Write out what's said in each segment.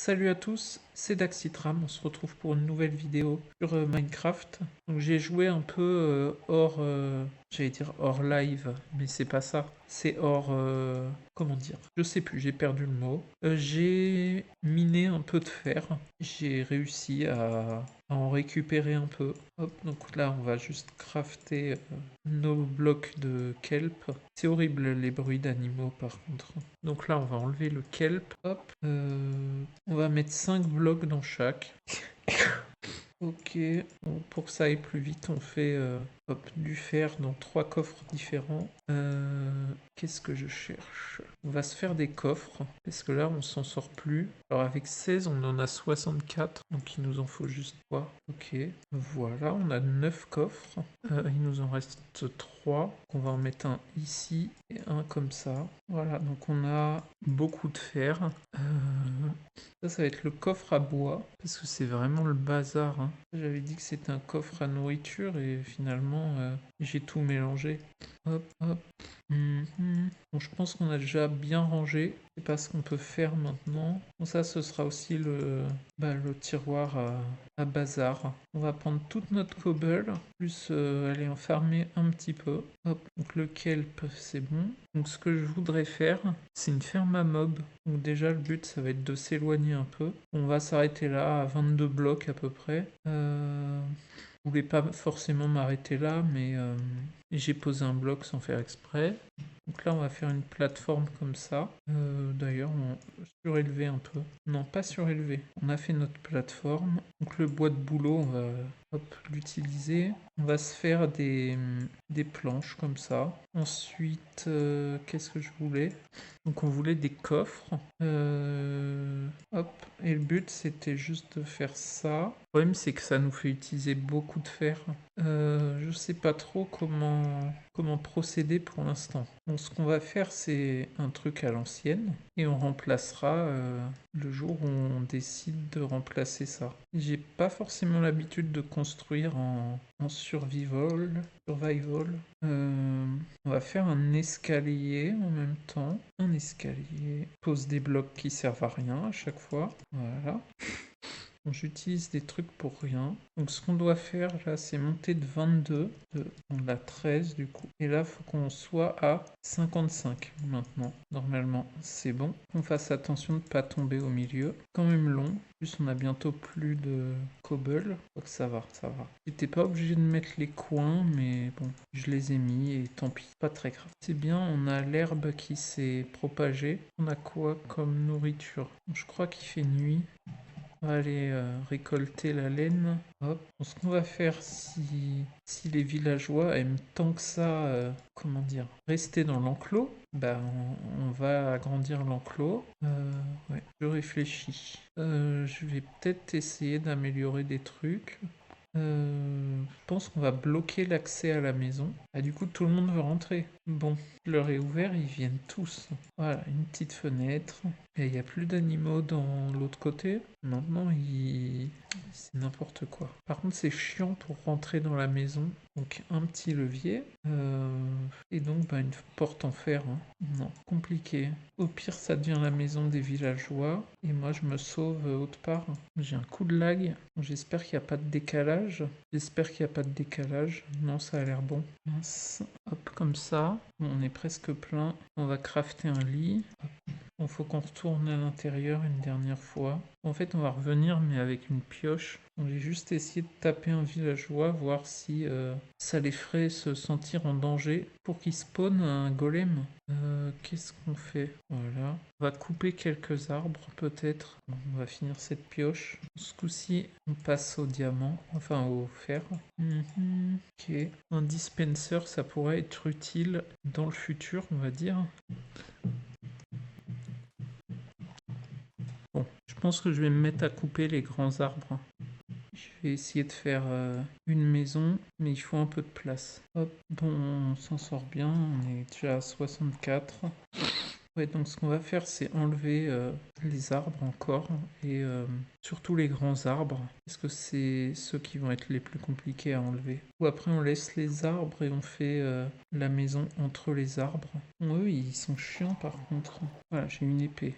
Salut à tous, c'est Daxitram, on se retrouve pour une nouvelle vidéo sur Minecraft. Donc j'ai joué un peu hors, j'allais dire hors live, mais c'est pas ça. C'est hors, comment dire, je sais plus, j'ai perdu le mot. J'ai miné un peu de fer, j'ai réussi à en récupérer un peu. Hop, donc là on va juste crafter nos blocs de kelp. C'est horrible les bruits d'animaux par contre. Donc là on va enlever le kelp. Hop, on va mettre 5 blocs dans chaque. Ok, bon, pour que ça aille plus vite, on fait du fer dans 3 coffres différents. Qu'est-ce que je cherche? On va se faire des coffres, parce que là, on s'en sort plus. Alors avec 16, on en a 64, donc il nous en faut juste 3. Ok, voilà, on a 9 coffres. Il nous en reste 3. On va en mettre un ici et un comme ça. Voilà, donc on a beaucoup de fer. Ça va être le coffre à bois, parce que c'est vraiment le bazar, hein. J'avais dit que c'était un coffre à nourriture et finalement j'ai tout mélangé. Hop, hop. Bon, je pense qu'on a déjà bien rangé. C'est pas ce qu'on peut faire maintenant. Bon, ça, ce sera aussi le tiroir à bazar. On va prendre toute notre cobble, plus aller en farmer un petit peu. Hop, donc le kelp, c'est bon. Donc ce que je voudrais faire, c'est une ferme à mobs. Donc déjà, le but, ça va être de s'éloigner un peu. On va s'arrêter là, à 22 blocs à peu près. Je voulais pas forcément m'arrêter là, mais j'ai posé un bloc sans faire exprès. Donc là, on va faire une plateforme comme ça. D'ailleurs, on surélever un peu. Non, pas surélever. On a fait notre plateforme. Donc le bois de boulot, on va l'utiliser. On va se faire des planches comme ça. Ensuite, qu'est-ce que je voulais? Donc on voulait des coffres. Hop. Et le but, c'était juste de faire ça. Le problème, c'est que ça nous fait utiliser beaucoup de fer. Je sais pas trop comment procéder pour l'instant. Donc ce qu'on va faire, c'est un truc à l'ancienne et on remplacera le jour où on décide de remplacer ça. J'ai pas forcément l'habitude de construire en survival. On va faire un escalier en même temps. Un escalier. Pose des blocs qui servent à rien à chaque fois. Voilà. J'utilise des trucs pour rien. Donc ce qu'on doit faire là, c'est monter de 22. On a 13 du coup. Et là, il faut qu'on soit à 55 maintenant. Normalement, c'est bon. Qu'on fasse attention de ne pas tomber au milieu. Quand même long. En plus, on a bientôt plus de cobble. Donc ça va, ça va. J'étais pas obligé de mettre les coins, mais bon, je les ai mis et tant pis. Pas très grave. C'est bien, on a l'herbe qui s'est propagée. On a quoi comme nourriture? Je crois qu'il fait nuit. On va aller récolter la laine. Hop. Ce qu'on va faire si les villageois aiment tant que ça, comment dire, rester dans l'enclos, bah on va agrandir l'enclos. Ouais, je réfléchis. Je vais peut-être essayer d'améliorer des trucs. Je pense qu'on va bloquer l'accès à la maison. Ah, du coup, tout le monde veut rentrer. Bon, je leur ai ouvert, ils viennent tous. Voilà, une petite fenêtre. Et il n'y a plus d'animaux dans l'autre côté. Maintenant, c'est n'importe quoi. Par contre, c'est chiant pour rentrer dans la maison. Donc, un petit levier. Et donc, une porte en fer. Hein. Non, compliqué. Au pire, ça devient la maison des villageois. Et moi, je me sauve autre part. J'ai un coup de lag. J'espère qu'il n'y a pas de décalage. Non, ça a l'air bon. Mince. Hop, comme ça. Bon, on est presque plein. On va crafter un lit. Il faut qu'on retourne à l'intérieur une dernière fois. En fait, on va revenir, mais avec une pioche. J'ai juste essayé de taper un villageois, voir si ça les ferait se sentir en danger pour qu'ils spawnent un golem. Qu'est-ce qu'on fait? Voilà. On va couper quelques arbres, peut-être. On va finir cette pioche. Ce coup-ci, on passe au diamant, enfin au fer. Ok. Un dispenser, ça pourrait être utile dans le futur, on va dire. Bon, je pense que je vais me mettre à couper les grands arbres. Je vais essayer de faire une maison, mais il faut un peu de place. Hop, bon, on s'en sort bien, on est déjà à 64. Ouais, donc ce qu'on va faire, c'est enlever les arbres encore, et surtout les grands arbres, parce que c'est ceux qui vont être les plus compliqués à enlever. Ou après, on laisse les arbres et on fait la maison entre les arbres. Bon, eux, ils sont chiants par contre. Voilà, j'ai une épée.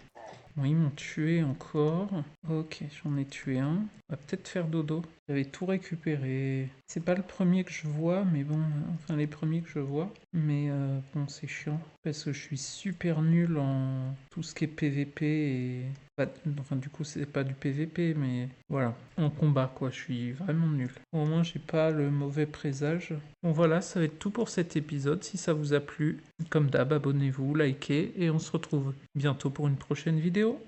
Bon, ils m'ont tué encore. Ok, j'en ai tué un. On va peut-être faire dodo. J'avais tout récupéré. C'est pas le premier que je vois, mais bon, enfin les premiers que je vois. Mais bon, c'est chiant. Parce que je suis super nul en tout ce qui est PVP et... Enfin, du coup, c'est pas du PVP, mais voilà. En combat, quoi, je suis vraiment nul. Au moins, j'ai pas le mauvais présage. Bon, voilà, ça va être tout pour cet épisode. Si ça vous a plu, comme d'hab, abonnez-vous, likez, et on se retrouve bientôt pour une prochaine vidéo.